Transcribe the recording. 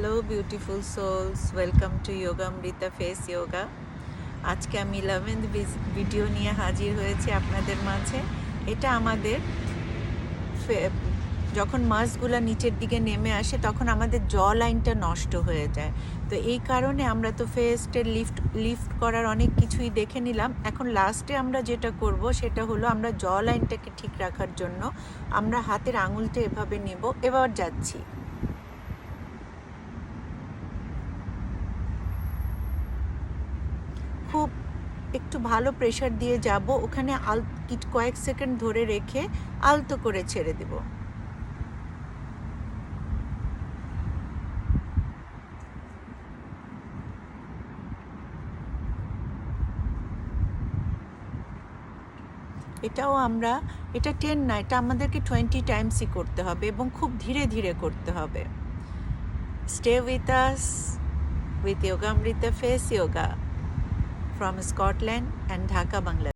Hello beautiful souls, welcome to yoga Amrita face yoga. আজকে আমি 11th video নিয়ে হাজির হয়েছি আপনাদের মাঝে। এটা আমাদের যখন মাসগুলো নিচের দিকে নেমে আসে তখন আমাদের জ লাইনটা নষ্ট হয়ে যায়। তো এই কারণে আমরা তো ফেসটের লিফট করার অনেক কিছুই দেখে নিলাম। এখন লাস্টে আমরা যেটা করব সেটা হলো আমরা জ লাইনটাকে ঠিক রাখার জন্য আমরা হাতের আঙুলটা এভাবে নেব। এবার যাচ্ছি, খুব একটু ভালো প্রেশার দিয়ে যাব, ওখানে কয়েক সেকেন্ড ধরে রেখে আলতো করে ছেড়ে দেব। এটা 10 না, এটা আমাদেরকে 20 টাইমসই করতে হবে এবং খুব ধীরে ধীরে করতে হবে। Stay with us with Yoga Amrita Face Yoga from Scotland and Dhaka, Bangladesh.